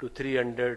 to 300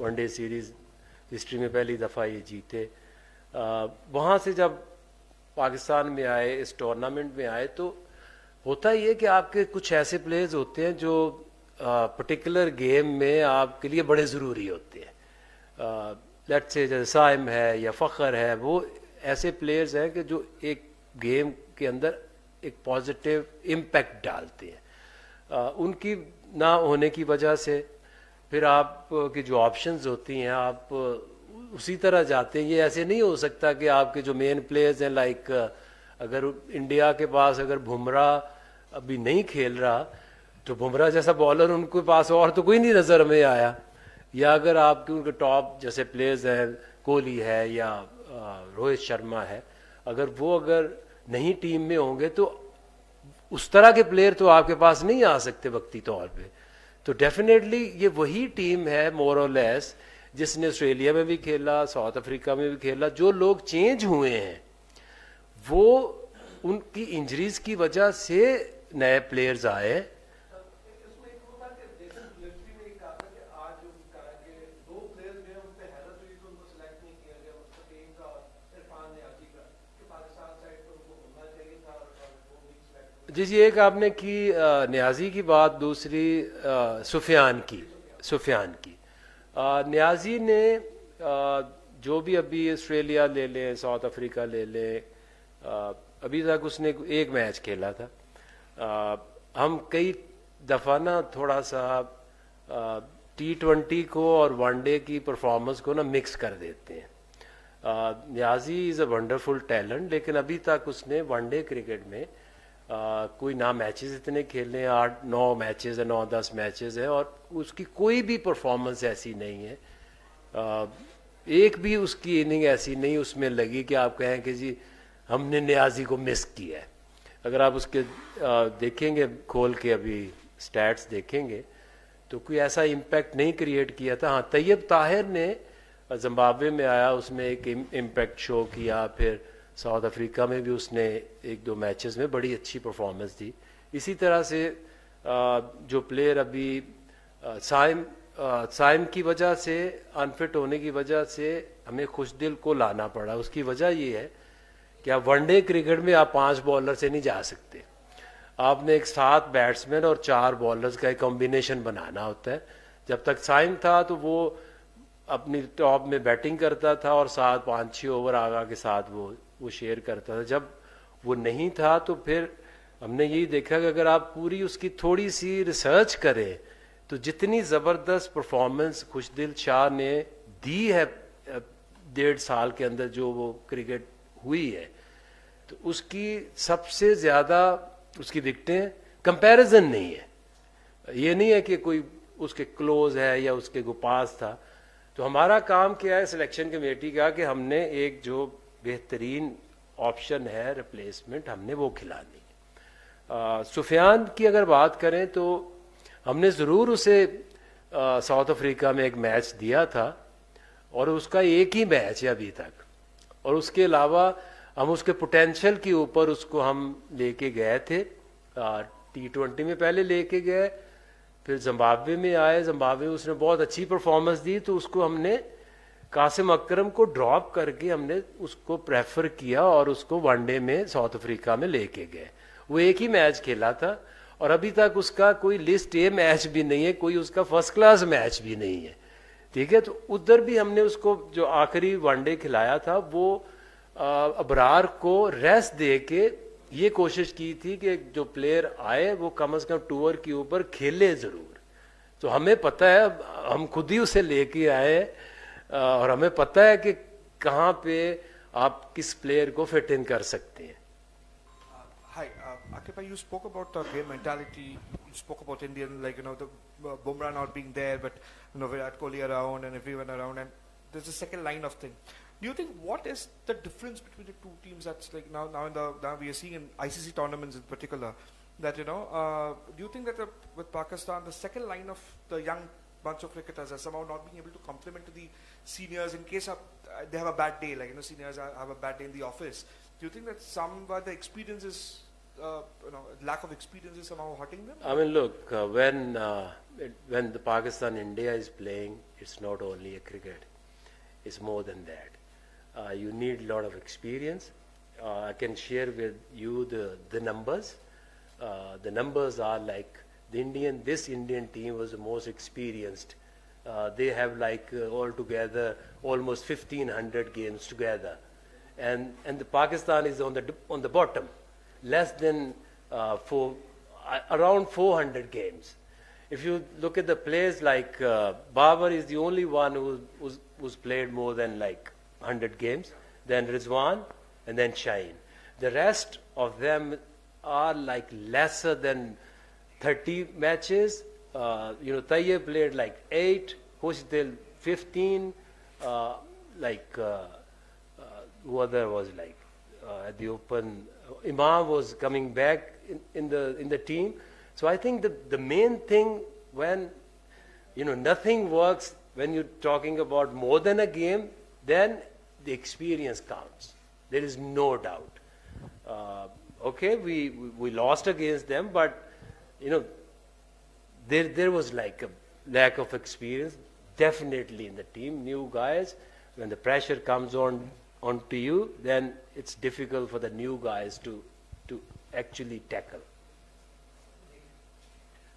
one day series history میں پہلی دفعہ یہ جیتے. وہاں سے جب پاکستان میں آئے, اس ٹورنامنٹ میں آئے, تو ہوتا یہ کہ آپ کے کچھ ایسے پلیئرز ہوتے ہیں جو پرٹیکولر گیم میں آپ کے لیے بڑے ضروری ہوتے ہیں. لیٹ سے جیسے سائم ہے یا فخر ہے, وہ ایسے پلیئرز ہیں کہ جو ایک گیم کے اندر ایک پازیٹیو امپیکٹ ڈالتے ہیں. ان کی نہ ہونے کی وجہ سے پھر آپ کی جو آپشنز ہوتی ہیں آپ اسی طرح جاتے ہیں. یہ ایسے نہیں ہو سکتا کہ آپ کے جو مین پلیئرز ہیں, لائک اگر انڈیا کے پاس اگر بمراہ ابھی نہیں کھیل رہا تو بمراہ جیسا بالر ان کے پاس اور تو کوئی نہیں نظر میں آیا, یا اگر آپ کے ان کے ٹاپ جیسے پلیئرز ہیں, کوہلی ہے یا روہت شرما ہے, اگر نہیں ٹیم میں ہوں گے تو اس طرح کے پلیئر تو آپ کے پاس نہیں آ سکتے وقتی طور پہ. تو ڈیفینیٹلی یہ وہی ٹیم ہے مور اور لیس جس نے آسٹریلیا میں بھی کھیلا, ساؤتھ افریقہ میں بھی کھیلا. جو لوگ چینج ہوئے ہیں وہ ان کی انجریز کی وجہ سے نئے پلیئرز آئے. جی ایک آپ نے کی نیازی کی بات, دوسری سفیان کی. نیازی نے جو بھی ابھی آسٹریلیا لے لیں, ساؤتھ افریقہ لے لیں, ابھی تک اس نے ایک میچ کھیلا تھا. ہم کئی دفعہ نا تھوڑا سا T20 کو اور ون ڈے کی پرفارمنس کو نا مکس کر دیتے ہیں. نیازی از اے ونڈرفل ٹیلنٹ, لیکن ابھی تک اس نے ون ڈے کرکٹ میں کوئی نہ میچز اتنے کھیلے, 8-9 میچز ہیں, 9-10 میچز ہیں, اور اس کی کوئی بھی پرفارمنس ایسی نہیں ہے, ایک بھی اس کی اننگ ایسی نہیں اس میں لگی کہ آپ کہیں کہ جی ہم نے نیازی کو مس کیا ہے. اگر آپ اس کے دیکھیں گے کھول کے, ابھی سٹیٹس دیکھیں گے, تو کوئی ایسا امپیکٹ نہیں کریٹ کیا تھا. ہاں طیب طاہر نے زمبابوے میں آیا, اس میں ایک امپیکٹ شو کیا, پھر ساؤتھ افریقہ میں بھی اس نے 1-2 میچز میں بڑی اچھی پرفارمنس دی. اسی طرح سے جو پلیئر ابھی سائم کی وجہ سے, انفٹ ہونے کی وجہ سے ہمیں خوش دل کو لانا پڑا. اس کی وجہ یہ ہے کہ آپ ون ڈے کرکٹ میں آپ 5 بالر سے نہیں جا سکتے, آپ نے ایک 7 بیٹسمین اور 4 بالرز کا ایک کمبینیشن بنانا ہوتا ہے. جب تک سائم تھا تو وہ اپنی ٹاپ میں بیٹنگ کرتا تھا اور 5-6 اوور آگا کے ساتھ وہ شیئر کرتا تھا. جب وہ نہیں تھا تو پھر ہم نے یہی دیکھا کہ اگر آپ پوری اس کی تھوڑی سی ریسرچ کریں تو جتنی زبردست پرفارمنس خوش دل شاہ نے دی ہے 1.5 سال کے اندر جو وہ کرکٹ ہوئی ہے, تو اس کی سب سے زیادہ اس کی وکٹیں کمپیریزن نہیں ہے. یہ نہیں ہے کہ کوئی اس کے کلوز ہے یا اس کے پاس تھا. تو ہمارا کام کیا ہے سلیکشن کمیٹی کا کہ ہم نے ایک جو بہترین آپشن ہے ریپلیسمنٹ, ہم نے وہ کھلانی. سفیان کی اگر بات کریں تو ہم نے ضرور اسے ساؤتھ افریقہ میں ایک میچ دیا تھا, اور اس کا ایک ہی میچ ہے ابھی تک, اور اس کے علاوہ ہم اس کے پوٹینشیل کے اوپر اس کو ہم لے کے گئے تھے. T20 میں پہلے لے کے گئے, پھر زمبابوے میں آئے, زمبابوے میں اس نے بہت اچھی پرفارمنس دی, تو اس کو ہم نے قاسم اکرم کو ڈراپ کر کے ہم نے اس کو پریفر کیا اور اس کو ون ڈے میں ساؤتھ افریقہ میں لے کے گئے. وہ ایک ہی میچ کھیلا تھا, اور ابھی تک اس کا کوئی لسٹ اے میچ بھی نہیں ہے, کوئی اس کا فرسٹ کلاس میچ بھی نہیں ہے. ٹھیک ہے, تو ادھر بھی ہم نے اس کو جو آخری ون ڈے کھلایا تھا وہ ابرار کو ریسٹ دے کے یہ کوشش کی تھی کہ جو پلیئر آئے وہ کم از کم ٹور کے اوپر کھیلے ضرور. تو ہمیں پتہ ہے, ہم خود ہی اسے لے کے آئے, اور ہمیں پتہ ہے کہ کہاں پہ آپ کس پلیئر کو فٹ ان کر سکتے ہیں. Hi, Akib, you spoke about game mentality. You spoke about Indian, like, the Bumrah not being there, but Virat Kohli around and everyone around, and there's a second line of thing. Do you think what is the difference between the two teams? That's like now we are seeing in ICC tournaments in particular that do you think that with Pakistan the second line of the young bunch of cricketers are somehow not being able to complement to the seniors in case they have a bad day, like seniors have a bad day in the office? Do you think that somewhere the experience is lack of experience is somehow hurting them? I mean, look, when the Pakistan-India is playing, it's not only a cricket. It's more than that. You need a lot of experience. I can share with you the numbers. The numbers are like this Indian team was the most experienced. They have altogether almost 1,500 games together, and the Pakistan is on the bottom, less than around 400 games. If you look at the players like Babar is the only one who's played more than 100 games, then Rizwan, and then Shaheen. The rest of them are lesser than 30 matches. Tayyib played 8, Khushdil 15, who other was at the Open. Imam was coming back in the team. So I think the main thing when nothing works, when you're talking about more than a game, then the experience counts. There is no doubt. Okay, we lost against them, but there was a lack of experience definitely in the team. New guys, when the pressure comes onto you, then it's difficult for the new guys to actually tackle.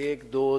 1, 2,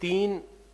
3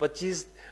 25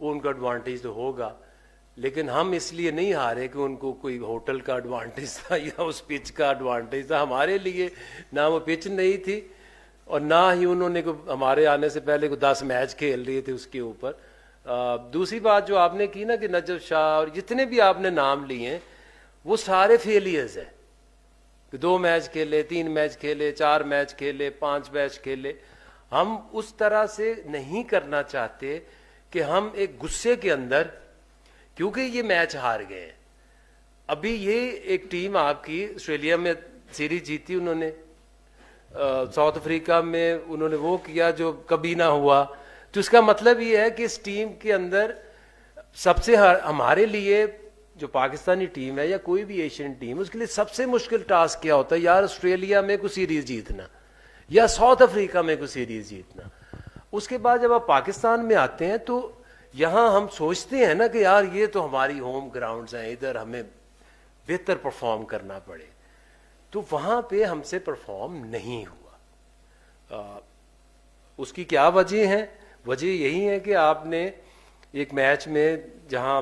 وہ ان کا advantage تو ہوگا، لیکن ہم اس لیے نہیں ہارے کہ ان کو کوئی ہوٹل کا ایڈوانٹیج تھا یا اس پچ کا ایڈوانٹیج تھا. ہمارے لیے نہ وہ پچ نہیں تھی اور نہ ہی انہوں نے ہمارے آنے سے پہلے 10 میچ کھیل رہے تھے اس کے اوپر. دوسری بات جو آپ نے کی نا کہ نجف شاہ اور جتنے بھی آپ نے نام لیے ہیں وہ سارے فیلیئرز ہیں. 2 میچ کھیلے، 3 میچ کھیلے، 4 میچ کھیلے، 5 میچ کھیلے. ہم اس طرح سے نہیں کرنا چاہتے کہ ہم ایک غصے کے اندر، کیونکہ یہ میچ ہار گئے ہیں. ابھی یہ ایک ٹیم آپ کی آسٹریلیا میں سیریز جیتی انہوں نے، ساؤتھ افریقہ میں انہوں نے وہ کیا جو کبھی نہ ہوا. تو اس کا مطلب یہ ہے کہ اس ٹیم کے اندر سب سے ہمارے لیے جو پاکستانی ٹیم ہے یا کوئی بھی ایشین ٹیم، اس کے لیے سب سے مشکل ٹاسک کیا ہوتا ہے؟ یار آسٹریلیا میں کوئی سیریز جیتنا یا ساؤتھ افریقہ میں کوئی سیریز جیتنا. اس کے بعد جب آپ پاکستان میں آتے ہیں تو یہاں ہم سوچتے ہیں نا کہ یار یہ تو ہماری ہوم گراؤنڈز ہیں، ادھر ہمیں بہتر پرفارم کرنا پڑے. تو وہاں پہ ہم سے پرفارم نہیں ہوا. اس کی کیا وجہ ہے؟ وجہ یہی ہے کہ آپ نے ایک میچ میں جہاں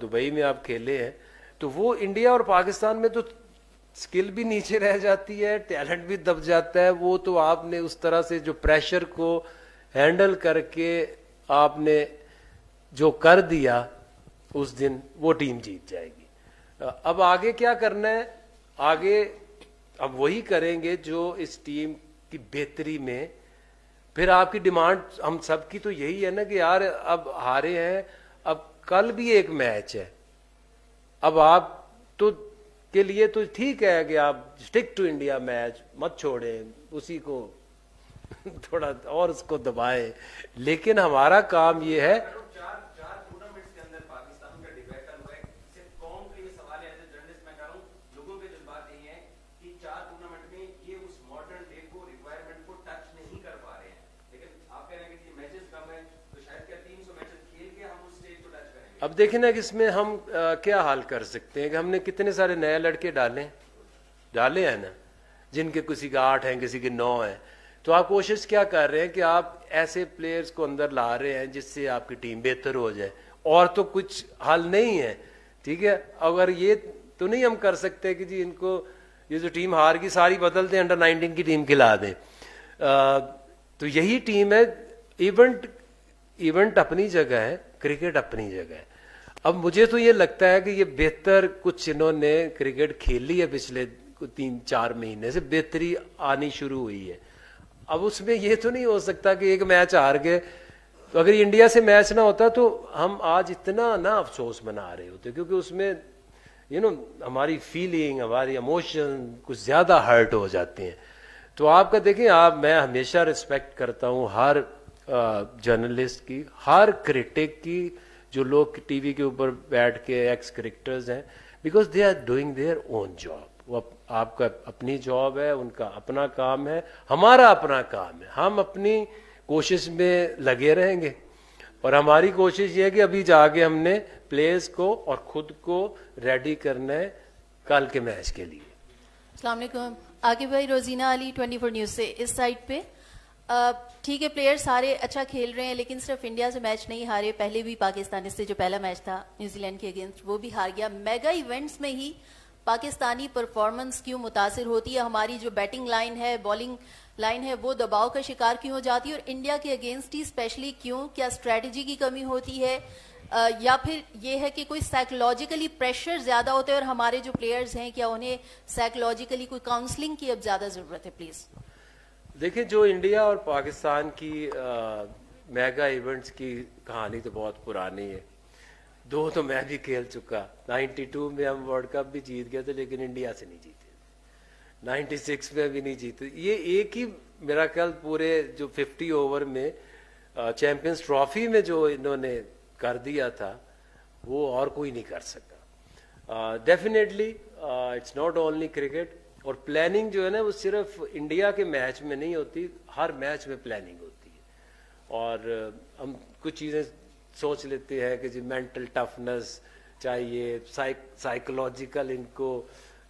دبئی میں آپ کھیلے ہیں تو وہ انڈیا اور پاکستان میں تو سکل بھی نیچے رہ جاتی ہے، ٹیلنٹ بھی دب جاتا ہے. وہ تو آپ نے اس طرح سے جو پریشر کو ہینڈل کر کے آپ نے جو کر دیا اس دن، وہ ٹیم جیت جائے گی. اب آگے کیا کرنا ہے؟ آگے اب وہی کریں گے جو اس ٹیم کی بہتری میں. پھر آپ کی ڈیمانڈ ہم سب کی تو یہی ہے نا کہ یار اب ہارے ہیں، اب کل بھی ایک میچ ہے، اب آپ تو کے لیے تو ٹھیک ہے کہ آپ اسٹک ٹو انڈیا میچ مت چھوڑیں، اسی کو تھوڑا اور اس کو دبائیں. لیکن ہمارا کام یہ ہے اب دیکھیں نا کہ اس میں ہم کیا حال کر سکتے ہیں کہ ہم نے کتنے سارے نئے لڑکے ڈالے ہیں نا، جن کے کسی کے 8 ہیں، کسی کے 9 ہیں. تو آپ کوشش کیا کر رہے ہیں کہ آپ ایسے پلیئرز کو اندر لا رہے ہیں جس سے آپ کی ٹیم بہتر ہو جائے، اور تو کچھ حل نہیں ہے. ٹھیک ہے، اگر یہ تو نہیں ہم کر سکتے کہ جی ان کو یہ جو ٹیم ہار کی ساری بدل دیں، انڈر 19 کی ٹیم کھلا دیں. تو یہی ٹیم ہے. ایونٹ اپنی جگہ ہے، کرکٹ اپنی جگہ ہے. اب مجھے تو یہ لگتا ہے کہ یہ بہتر کچھ انہوں نے کرکٹ کھیلی ہے پچھلے 3-4 مہینے سے، بہتری آنی شروع ہوئی ہے. اب اس میں یہ تو نہیں ہو سکتا کہ ایک میچ ہار گئے. تو اگر انڈیا سے میچ نہ ہوتا تو ہم آج اتنا نہ افسوس منا رہے ہوتے، کیونکہ اس میں ہماری فیلنگ، ہماری ایموشن کچھ زیادہ ہرٹ ہو جاتے ہیں. تو آپ کا دیکھیں، میں ہمیشہ ریسپیکٹ کرتا ہوں ہر جرنلسٹ کی، ہر کرٹک کی، جو لوگ ٹی وی کے اوپر بیٹھ کے ایکس کرکٹرز ہیں، because they are doing their own job. وہ آپ کا اپنی جاب ہے، ان کا اپنا کام ہے، ہمارا اپنا کام ہے. ہم اپنی کوشش میں لگے رہیں گے، اور ہماری کوشش یہ ہے کہ ابھی جا کے ہم نے پلیئرز کو اور خود کو ریڈی کرنا ہے کل کے میچ کے لیے. السلام علیکم. عاقب بھائی، روزینہ علی 24 نیوز سے. اس سائٹ پہ ٹھیک ہے پلیئر سارے اچھا کھیل رہے ہیں، لیکن صرف انڈیا سے میچ نہیں ہارے. پہلے بھی پاکستان سے جو پہلا میچ تھا نیوزی لینڈ کے اگینسٹ وہ بھی ہار گیا. میگا ایونٹس میں ہی پاکستانی پرفارمنس کیوں متاثر ہوتی ہے؟ ہماری جو بیٹنگ لائن ہے، بالنگ لائن ہے، وہ دباؤ کا شکار کیوں ہو جاتی ہے؟ اور انڈیا کے اگینسٹ ہی اسپیشلی کیوں؟ کیا اسٹریٹجی کی کمی ہوتی ہے، یا پھر یہ ہے کہ کوئی سائیکولوجیکلی پریشر زیادہ ہوتا ہے؟ اور ہمارے جو پلیئرز ہیں کیا انہیں سائیکولوجیکلی کوئی کاؤنسلنگ کی اب زیادہ ضرورت ہے؟ پلیز. دیکھیں، جو انڈیا اور پاکستان کی میگا ایونٹس کی کہانی تو بہت پرانی ہے. 2 تو میں بھی کھیل چکا. 92 میں ہم ورلڈ کپ بھی جیت گئے تھے، لیکن انڈیا سے نہیں جیتے. 96 میں بھی نہیں جیتے. یہ ایک ہی میرا خیال پورے جو 50 اوور میں چیمپئنز ٹرافی میں جو انہوں نے کر دیا تھا وہ اور کوئی نہیں کر سکا. Definitely it's not only cricket. اور پلاننگ جو ہے نا وہ صرف انڈیا کے میچ میں نہیں ہوتی، ہر میچ میں پلاننگ ہوتی ہے. اور ہم کچھ چیزیں سوچ لیتے ہیں کہ جی مینٹل ٹفنس چاہیے، سائیکولوجیکل ان کو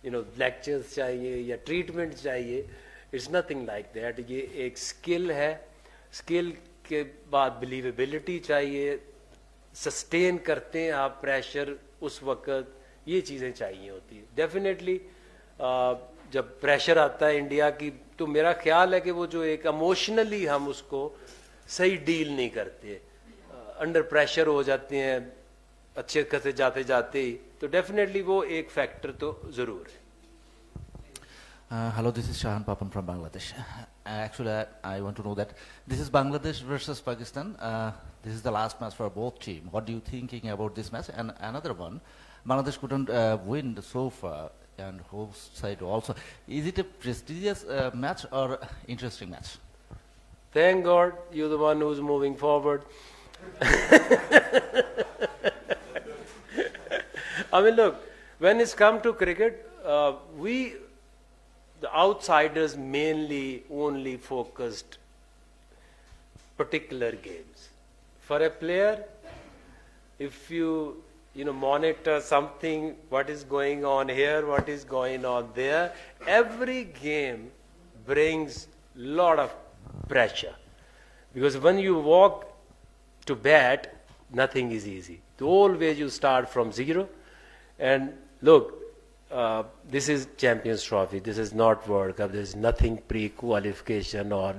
لیکچرز چاہیے یا ٹریٹمنٹ چاہیے. It's nothing like that. یہ ایک اسکل ہے. اسکل کے بعد بلیویبلٹی چاہیے، سسٹین کرتے ہیں آپ پریشر اس وقت, یہ چیزیں چاہیے ہوتی ہیں. ڈیفینیٹلی جب پریشر آتا ہے انڈیا کی تو میرا خیال ہے کہ وہ جو ایک اموشنلی ہم اس کو صحیح ڈیل نہیں کرتے, انڈر پریشر ہو جاتے ہیں اچھے خاصے جاتے جاتے ہی, تو ڈیفینیٹلی وہ ایک فیکٹر تو ضرور ہے. Hello, this is Shahan Papan from Bangladesh. Actually, I want to know that this is Bangladesh versus Pakistan. This is the last match for both teams. What do you thinking about this match? And another one, Bangladesh couldn't win so far, and host side also. Is it a prestigious match or interesting match? Thank God you're the one who's moving forward. I mean, look, when it's come to cricket, the outsiders mainly only focused particular games. For a player, if you monitor something, what is going on here, what is going on there, every game brings lot of pressure. Because when you walk to bat, nothing is easy. So always you start from zero. And look, this is Champions Trophy. This is not World Cup. There is nothing pre-qualification or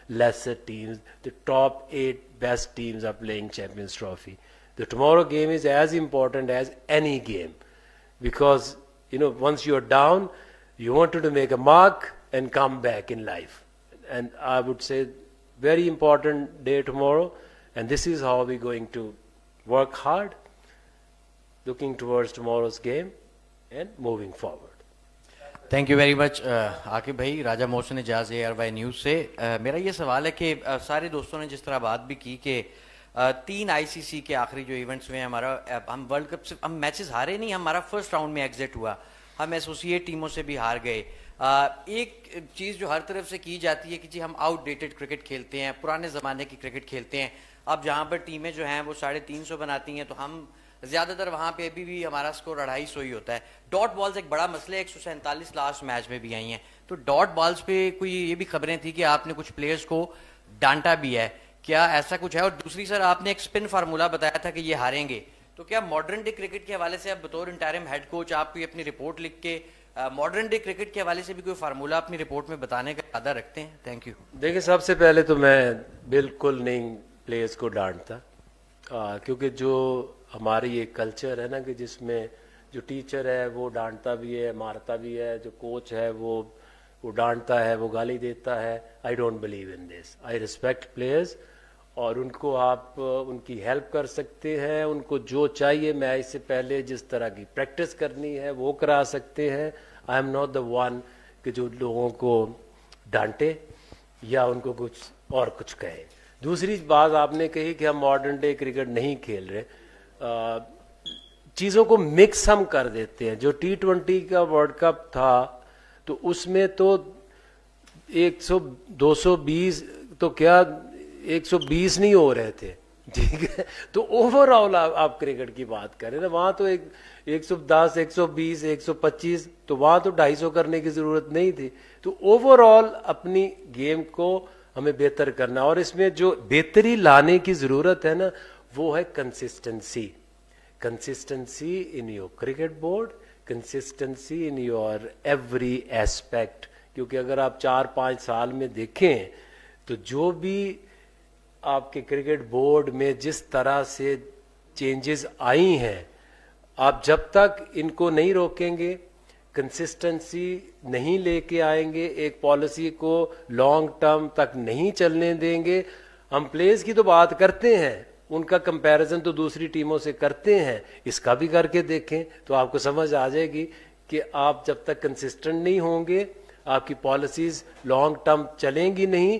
lesser teams. The top 8 best teams are playing Champions Trophy. The tomorrow game is as important as any game, because once you are down, you wanted to make a mark and come back in life. And I would say very important day tomorrow, and this is how we're going to work hard, looking towards tomorrow's game and moving forward. Thank you very much Aqib بھائی. راجہ محسن اجاز ARY news سے. میرا یہ سوال ہے کہ سارے دوستوں نے جس طرح بات بھی کی کہ 3 ICC کے آخری جو ایونٹس ہوئے ہیں, ہمارا ہم ورلڈ کپ سے ہم میچز ہارے نہیں, ہمارا فرسٹ راؤنڈ میں ایگزٹ ہوا, ہم ایسوسیٹ ٹیموں سے بھی ہار گئے. ایک چیز جو ہر طرف سے کی جاتی ہے کہ جی ہم آؤٹ ڈیٹڈ کرکٹ کھیلتے ہیں, پرانے زمانے کی کرکٹ کھیلتے ہیں. اب جہاں پر ٹیمیں جو ہیں وہ 350 بناتی ہیں, تو ہم زیادہ تر وہاں پہ ابھی بھی ہمارا اسکور 250 ہی ہوتا ہے. ڈاٹ بالز ایک بڑا مسئلہ ہے, 147 لاسٹ میچ میں بھی آئی ہیں. تو ڈاٹ بالز پہ کوئی یہ بھی خبریں تھیں کہ آپ نے کچھ پلیئرز کو ڈانٹا بھی ہے, کیا ایسا کچھ ہے؟ اور دوسری سر, آپ نے ایک اسپن فارمولا بتایا تھا کہ یہ ہاریں گے, تو کیا ماڈرن ڈے کرکٹ کے حوالے سے آپ بطور انٹرم ہیڈ کوچ آپ کوئی اپنی رپورٹ لکھ کے ماڈرن ڈے کرکٹ کے حوالے سے بھی کوئی فارمولا اپنی رپورٹ میں بتانے کا ارادہ رکھتے ہیں؟ Thank you. دیکھیں, سب سے پہلے تو میں بالکل نہیں پلیئرز کو ڈانٹتا, کیونکہ جو ہماری ایک کلچر ہے نا کہ جس میں جو ٹیچر ہے وہ ڈانٹتا بھی ہے, مارتا بھی ہے, جو کوچ ہے وہ ڈانٹتا ہے, وہ گالی دیتا ہے. I don't believe in this. I respect players, اور ان کو آپ ان کی ہیلپ کر سکتے ہیں, ان کو جو چاہیے میچ سے پہلے جس طرح کی پریکٹس کرنی ہے وہ کرا سکتے ہیں. I am not the one کہ جو لوگوں کو ڈانٹے یا ان کو کچھ کہے. دوسری بات آپ نے کہی کہ ہم ماڈرن ڈے کرکٹ نہیں کھیل رہے, چیزوں کو مکس ہم کر دیتے ہیں. جو T20 کا ورلڈ کپ تھا تو اس میں تو 220 تو کیا 120 نہیں ہو رہے تھے, ٹھیک ہے. تو اوور آل آپ کرکٹ کی بات کریں نا, وہاں تو 110 120 125, تو وہاں تو 250 کرنے کی ضرورت نہیں تھی. تو اوور آل اپنی گیم کو ہمیں بہتر کرنا, اور اس میں جو بہتری لانے کی ضرورت ہے نا وہ ہے consistency in your cricket board, consistency in your every aspect. کیونکہ اگر آپ 4-5 سال میں دیکھیں تو جو بھی آپ کے کرکٹ بورڈ میں جس طرح سے چینجز آئی ہیں, آپ جب تک ان کو نہیں روکیں گے, کنسسٹنسی نہیں لے کے آئیں گے, ایک پالیسی کو لانگ ٹرم تک نہیں چلنے دیں گے. ہم پلیئرز کی تو بات کرتے ہیں, ان کا کمپیریزن تو دوسری ٹیموں سے کرتے ہیں, اس کا بھی کر کے دیکھیں تو آپ کو سمجھ آ جائے گی کہ آپ جب تک کنسسٹنٹ نہیں ہوں گے, آپ کی پالیسیز لانگ ٹرم چلیں گی نہیں.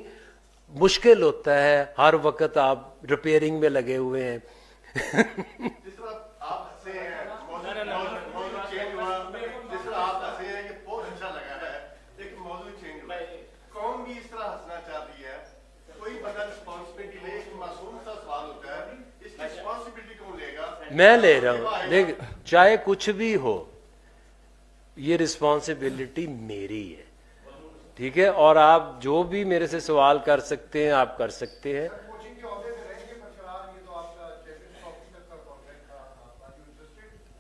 مشکل ہوتا ہے, ہر وقت آپ ریپیئرنگ میں لگے ہوئے ہیں. میں لے رہا ہوں, دیکھ چاہے کچھ بھی ہو, یہ رسپانسبلٹی میری ہے, ٹھیک ہے. اور آپ جو بھی میرے سے سوال کر سکتے ہیں آپ کر سکتے ہیں.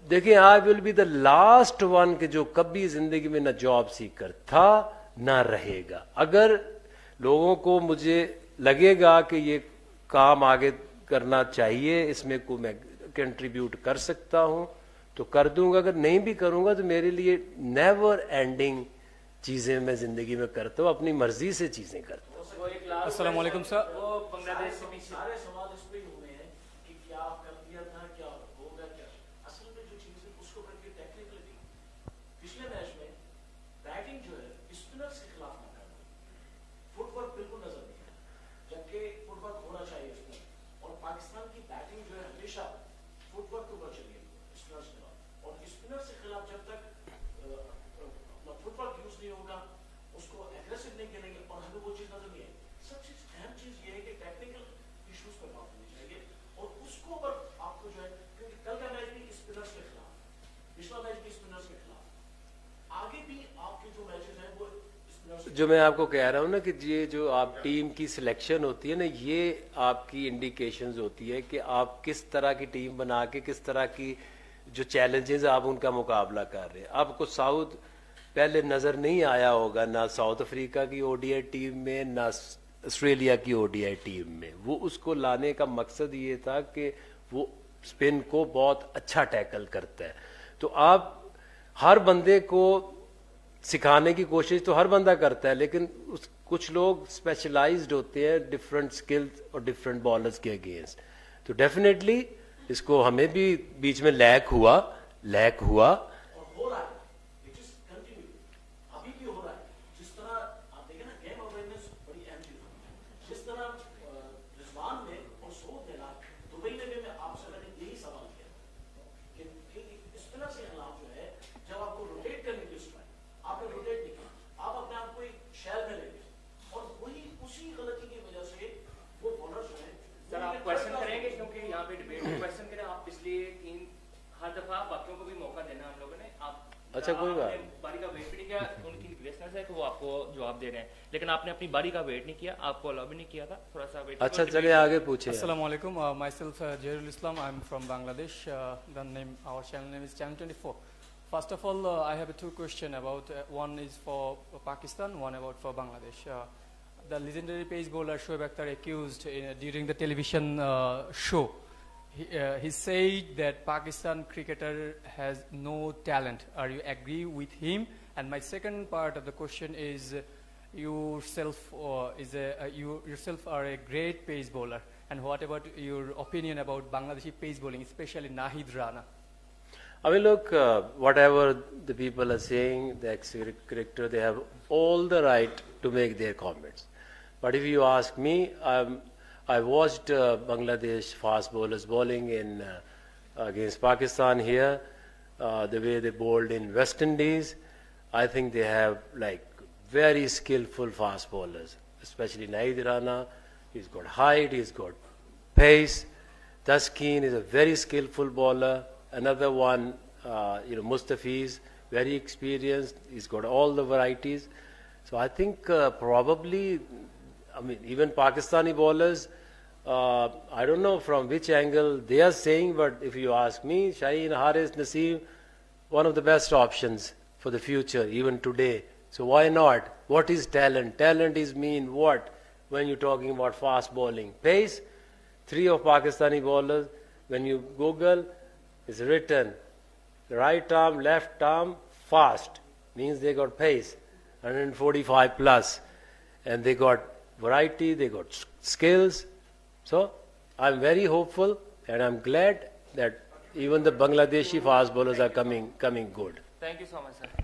دیکھیں I will be the last one کہ جو کبھی زندگی میں نہ جاب سیکر تھا نہ رہے گا. اگر لوگوں کو مجھے لگے گا کہ یہ کام آگے کرنا چاہیے, اس میں کوئی میں کنٹریبیوٹ کر سکتا ہوں تو کر دوں گا, اگر نہیں بھی کروں گا تو میرے لیے نیور اینڈنگ چیزیں میں زندگی میں کرتا ہوں, اپنی مرضی سے چیزیں کرتا ہوں. السلام علیکم سر. بنگلہ دیش سے بھی سارے سوال اس پہ ہی ہوئے ہیں کہ کیا کر دیا تھا, کیا ہوگا, کیا اصل میں جو چیز ہے اس کو کر کے ٹیکنیکلی پچھلے میچ میں بیٹنگ جو ہے اسپنر کے خلاف نہ کرنا, فٹ ورک بالکل نظر نہیں آیا, جبکہ فٹ ورک ہونا چاہیے اس میں, اور پاکستان کی بیٹنگ جو ہے ہمیشہ فٹ ورک کے اوپر چلی گئی اسپنر کے خلاف, اور اسپنر کے خلاف جب تک فٹ ورک یوز نہیں ہوگا, اس کو ایگریسو نہیں کریں گے, اور ہمیں وہ چیز نظر نہیں آئے. سب سے اہم چیز یہ ہے کہ ٹیکنیکل ایشوز پر بات ہونی چاہیے, اور اس کو اوپر آپ کو جو ہے, کیونکہ کل کا میچ بھی اسپنرز کے خلاف, پچھلا میچ بھی اسپنرز کے خلاف, آگے بھی آپ کے جو میچز ہیں وہ اسپنرز. جو میں آپ کو کہہ رہا ہوں نا کہ یہ جو آپ ٹیم کی سلیکشن ہوتی ہے نا, یہ آپ کی انڈیکیشنز ہوتی ہے کہ آپ کس طرح کی ٹیم بنا کے کس طرح کی جو چیلنجز آپ ان کا مقابلہ کر رہے ہیں. آپ کو ساؤتھ پہلے نظر نہیں آیا ہوگا, نہ ساؤتھ افریقہ کی او ڈی آئی ٹیم میں نہ آسٹریلیا کی او ڈی آئی ٹیم میں. وہ اس کو لانے کا مقصد یہ تھا کہ وہ اسپن کو بہت اچھا ٹیکل کرتا ہے. تو آپ ہر بندے کو سکھانے کی کوشش تو ہر بندہ کرتا ہے, لیکن کچھ لوگ اسپیشلائزڈ ہوتے ہیں ڈفرینٹ اسکلز اور ڈفرینٹ بالرز کے اگینسٹ. تو ڈیفینیٹلی اس کو ہمیں بھی بیچ میں لیک ہوا. اور ہو رہا ہے, اٹ از کنٹینیو, ابھی بھی ہو رہا ہے. جس طرح آپ دیکھیں نا گیم اویئرنیس بڑی اہم چیز ہے. جس طرح رضوان نے اور سعود نے نا دبئی میں بھی, میں آپ سے میں نے یہی سوال کیا کہ اسپنر کے خلاف جو ہے جب آپ کو روٹیٹ کرنے کی اسٹرائک, آپ نے روٹیٹ نہیں کیا, آپ اپنے آپ کو ایک شیل میں لے گئے, اور وہی اسی غلطی کی وجہ سے وہ بالر جو ہے. سر آپ کوشچن کریں گے کیونکہ یہاں پہ ڈیبیٹ میں کوشچن کریں آپ, اس لیے ہر دفعہ باقیوں کو بھی موقع دینا ہم لوگوں نے. آپ اچھا کوئی بات, باری کا ویٹ بھی نہیں کیا, ان کی لسنرز ہے کہ وہ آپ کو جواب دے رہے ہیں, لیکن آپ نے اپنی باری کا ویٹ نہیں کیا, آپ کو الاؤ بھی نہیں کیا تھا, تھوڑا سا ویٹ. اچھا چلے آگے پوچھیں. السلام علیکم, مائی سیلف جہیرul Islam, I am from Bangladesh. The name, our channel name is Channel 24. First of all, I have two questions about, one is for Pakistan, one about for Bangladesh. The legendary pace bowler Shoaib Akhtar accused during the television show, he said that Pakistan cricketer has no talent. Are you agree with him? And my second part of the question is, yourself yourself are a great pace bowler, and what about your opinion about Bangladeshi pace bowling, especially Nahid Rana? I mean, look, whatever the people are saying, the ex-cricketer, they have all the right to make their comments. But if you ask me, I watched Bangladesh fast bowlers bowling in against Pakistan here, the way they bowled in West Indies. I think they have like very skillful fast bowlers, especially Nahid Rana. He's got height, he's got pace. Taskeen is a very skillful bowler. Another one, Mustafiz, very experienced. He's got all the varieties. So I think probably, I mean, even Pakistani bowlers, I don't know from which angle they are saying, but if you ask me, Shaheen, Haris, Naseem, one of the best options for the future, even today. So why not? What is talent? Talent is mean what when you're talking about fast bowling? Pace, 3 of Pakistani bowlers, when you Google, it's written right arm, left arm, fast, means they got pace, 145 plus, and they got variety, they got skills. So I'm very hopeful, and I'm glad that even the Bangladeshi fast bowlers are coming good. Thank you so much, sir.